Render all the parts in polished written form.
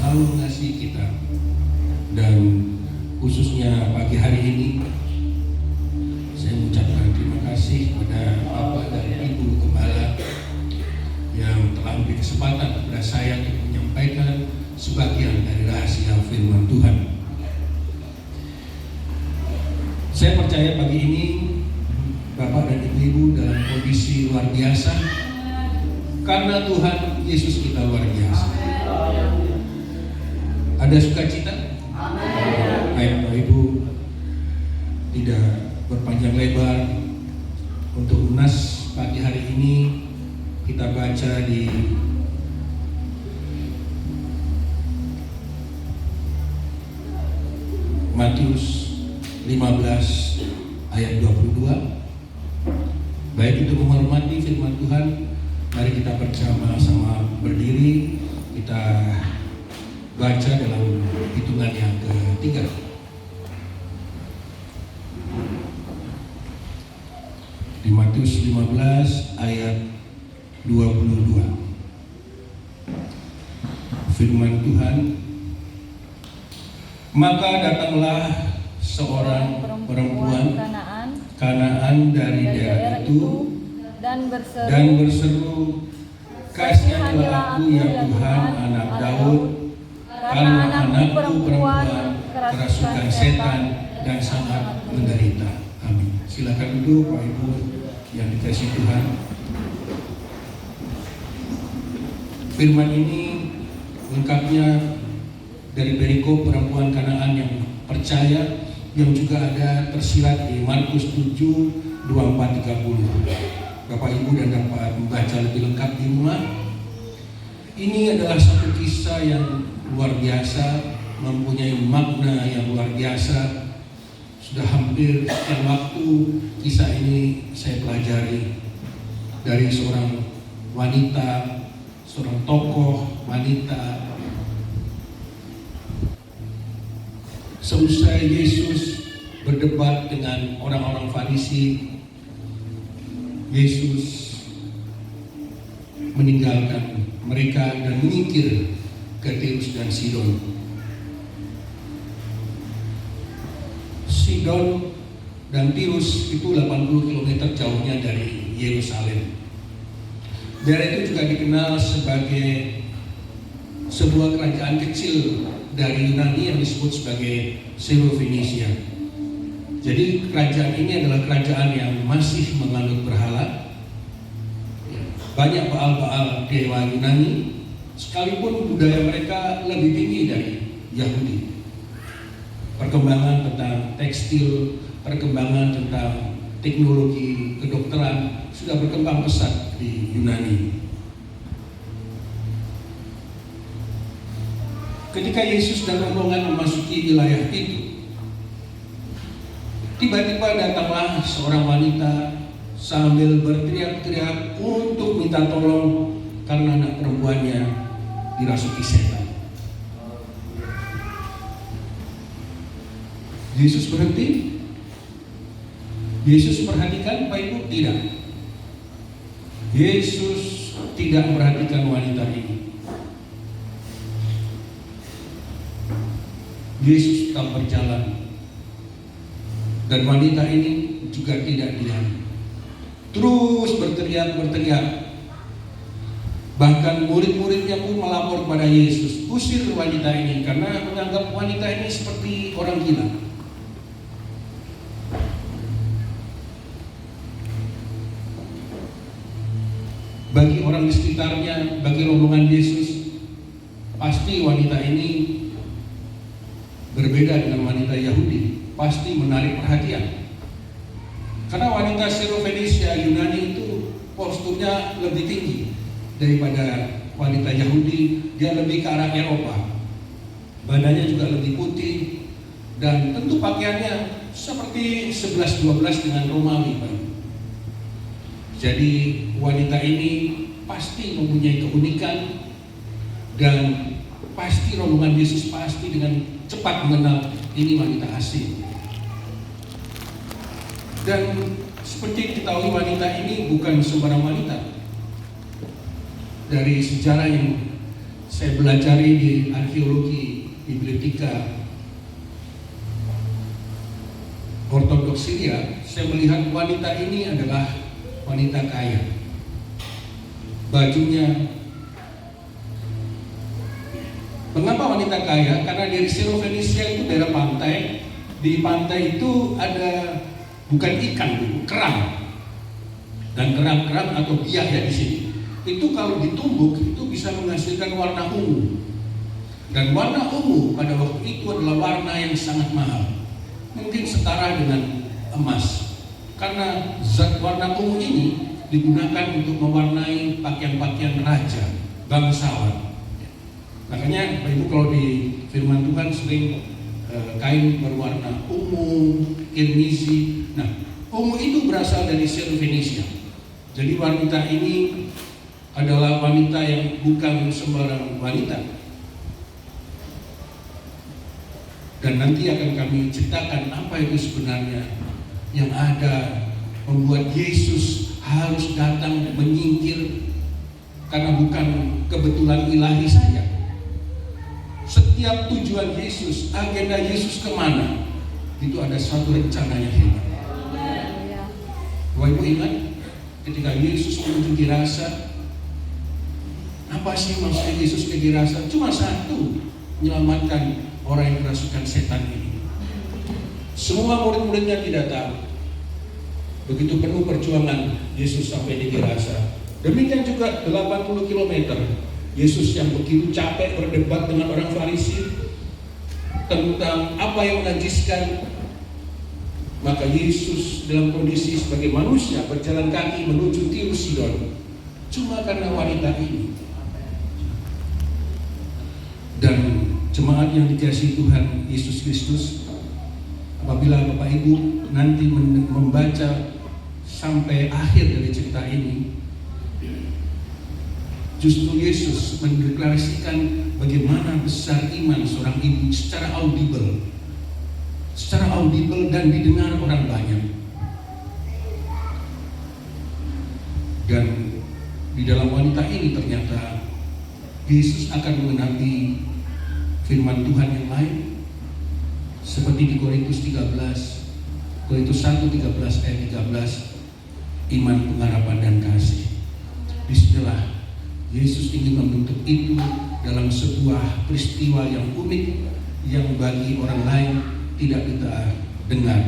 selalu mengasihi kita. Dan khususnya pagi hari ini saya mengucapkan terima kasih kepada Bapak dan Ibu Gembala yang telah memberi kesempatan kepada saya untuk menyampaikan sebagian dari rahasia firman Tuhan. Saya percaya pagi ini Bapak dan Ibu dalam kondisi luar biasa karena Tuhan Yesus kita luar biasa. Ada sukacita? Baik Bapak Ibu, tidak berpanjang lebar, untuk nas pagi hari ini kita baca di Matius 15 ayat 22. Baik itu menghormati firman Tuhan, mari kita bersama-sama berdiri, kita baca dalam hitungan yang ketiga. Di Matius 15 ayat 22. Firman Tuhan, maka datanglah seorang perempuan Kanaan dari daerah itu dan berseru, kasihanlah aku ya Tuhan, anak Daud, karena anakku perempuan kerasukan setan dan sangat menderita. Amin. Silakan duduk Pak Ibu yang dikasihi Tuhan. Firman ini lengkapnya dari perikop perempuan Kanaan yang percaya, yang juga ada tersirat di Markus 7, 24, 30. Bapak Ibu dan dapat membaca lebih lengkap di rumah. Ini adalah satu kisah yang luar biasa, mempunyai makna yang luar biasa. Sudah hampir sekian waktu kisah ini saya pelajari dari seorang wanita, seorang tokoh wanita. Seusai Yesus berdebat dengan orang-orang Farisi, Yesus meninggalkan mereka dan menyingkir ke Tirus dan Sidon. Sidon dan Tirus itu 80 km jauhnya dari Yerusalem. Daerah itu juga dikenal sebagai sebuah kerajaan kecil dari Yunani yang disebut sebagai Syro-Fenisia. Jadi kerajaan ini adalah kerajaan yang masih menganut berhala. Banyak baal-baal dewa Yunani, sekalipun budaya mereka lebih tinggi dari Yahudi. Perkembangan tentang tekstil, perkembangan tentang teknologi kedokteran sudah berkembang pesat di Yunani. Ketika Yesus dan rombongan memasuki wilayah itu, tiba-tiba datanglah seorang wanita sambil berteriak-teriak untuk minta tolong karena anak perempuannya dirasuki setan. Yesus berhenti. Yesus perhatikan Pak Ibu? Tidak. Yesus tidak memperhatikan wanita ini. Yesus tetap berjalan, dan wanita ini juga tidak diam, terus berteriak. Bahkan murid-muridnya pun melapor pada Yesus, usir wanita ini karena menganggap wanita ini seperti orang gila. Bagi orang di sekitarnya, bagi rombongan Yesus, pasti wanita ini berbeda dengan wanita Yahudi, pasti menarik perhatian. Karena wanita Syro-Fenisia Yunani itu posturnya lebih tinggi daripada wanita Yahudi, dia lebih ke arah Eropa. Badannya juga lebih putih dan tentu pakaiannya seperti 11-12 dengan Romawi, Pak. Jadi wanita ini pasti mempunyai keunikan, dan pasti rombongan Yesus pasti dengan cepat mengenal ini wanita asing. Dan seperti diketahui, wanita ini bukan sembarang wanita. Dari sejarah yang saya belajari di arkeologi bibliotika Ortodoks Syria, saya melihat wanita ini adalah wanita kaya. Bajunya, mengapa wanita kaya? Karena dari Syro-Fenisia itu daerah pantai. Di pantai itu ada bukan ikan dulu, kerang. Dan kerang-kerang atau biak ya di sini. Itu kalau ditumbuk itu bisa menghasilkan warna ungu. Dan warna ungu pada waktu itu adalah warna yang sangat mahal. Mungkin setara dengan emas. Karena zat warna ungu ini digunakan untuk mewarnai pakaian-pakaian raja, bangsawan. Makanya Bapak Ibu kalau di firman Tuhan sering kain berwarna ungu, kirmizi. Nah, ungu itu berasal dari Syro-Fenisia. Jadi wanita ini adalah wanita yang bukan sembarang wanita. Dan nanti akan kami ceritakan apa itu sebenarnya yang ada membuat Yesus harus datang menyingkir, karena bukan kebetulan ilahi saja. Setiap tujuan Yesus, agenda Yesus kemana, itu ada suatu rencana yang hebat. Bapak Ibu ingat ketika Yesus menuju Gerasa, apa sih maksudnya Yesus ke Gerasa? Cuma satu, menyelamatkan orang yang kerasukan setan ini. Semua murid-muridnya tidak tahu. Begitu penuh perjuangan Yesus sampai di Gerasa. Demikian juga 80 km. Yesus yang begitu capek berdebat dengan orang Farisi tentang apa yang menajiskan. Maka Yesus dalam kondisi sebagai manusia berjalan kaki menuju Tirus Sidon. Cuma karena wanita ini. Dan jemaat yang dikasihi Tuhan Yesus Kristus, apabila Bapak Ibu nanti membaca sampai akhir dari cerita ini, justru Yesus mendeklarasikan bagaimana besar iman seorang ibu secara audible dan didengar orang banyak. Dan di dalam wanita ini ternyata Yesus akan mengenapi firman Tuhan yang lain, seperti di Korintus 1 ayat 13, iman, pengharapan dan kasih. Disinilah Yesus ingin membentuk itu dalam sebuah peristiwa yang unik yang bagi orang lain tidak kita dengar.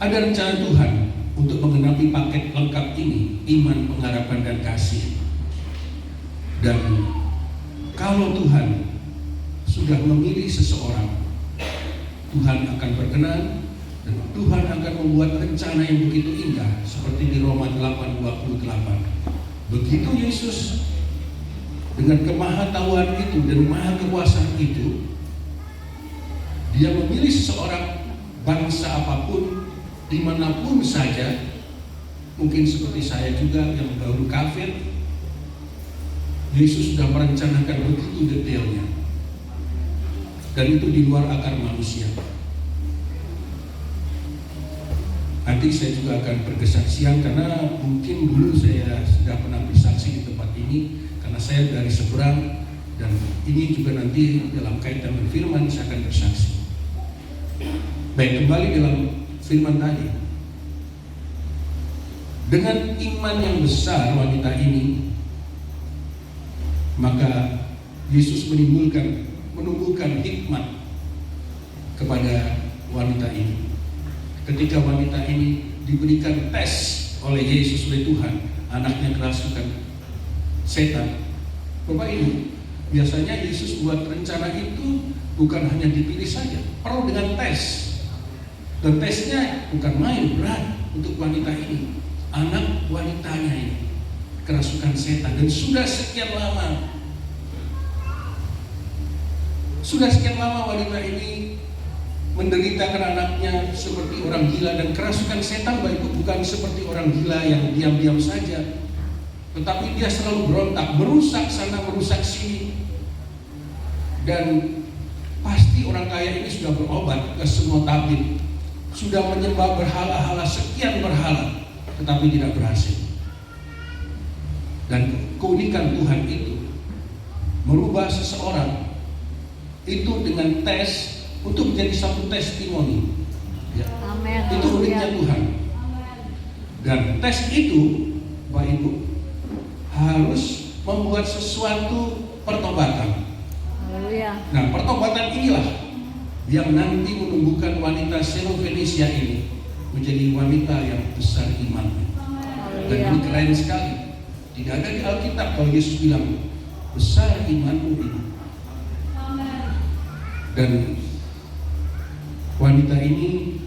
Ada rencana Tuhan untuk menggenapi paket lengkap ini, iman, pengharapan dan kasih. Dan kalau Tuhan sudah memilih seseorang, Tuhan akan berkenan dan Tuhan akan membuat rencana yang begitu indah, seperti di Roma 8:28. Begitu Yesus dengan kemahatauan itu dan maha kekuasaan itu, Dia memilih seseorang, bangsa apapun, dimanapun saja, mungkin seperti saya juga yang baru kafir. Yesus sudah merencanakan begitu detailnya, dan itu di luar akar manusia. Nanti saya juga akan berkesaksian, karena mungkin dulu saya sudah pernah bersaksi di tempat ini, karena saya dari seberang, dan ini juga nanti dalam kaitan dengan firman saya akan bersaksi. Baik, kembali dalam firman tadi. Dengan iman yang besar wanita ini, maka Yesus menumbuhkan hikmat kepada wanita ini. Ketika wanita ini diberikan tes oleh Yesus, oleh Tuhan, anaknya kerasukan setan. Bapak Ibu, biasanya Yesus buat rencana itu bukan hanya dipilih saja, perlu dengan tes. Dan tesnya bukan main, berat untuk wanita ini. Anak wanitanya ini kerasukan setan, dan sudah sekian lama wanita ini menderita karena anaknya seperti orang gila. Dan kerasukan setan Bapak Ibu bukan seperti orang gila yang diam-diam saja, tetapi dia selalu berontak, merusak sana, merusak sini. Dan pasti orang kaya ini sudah berobat ke semua tabib, sudah menyembah berhala-hala, sekian berhala, tetapi tidak berhasil. Dan keunikan Tuhan itu merubah seseorang itu dengan tes untuk menjadi satu testimoni. Ya. Amin. Itu uniknya Tuhan. Dan tes itu, Bapak Ibu, harus membuat sesuatu pertobatan. Haleluya. Nah, pertobatan inilah yang nanti menumbuhkan wanita Syro-Fenisia ini menjadi wanita yang besar iman. Dan ini keren sekali. Tidak ada di Alkitab kalau Yesus bilang besar imanmu ini. Dan wanita ini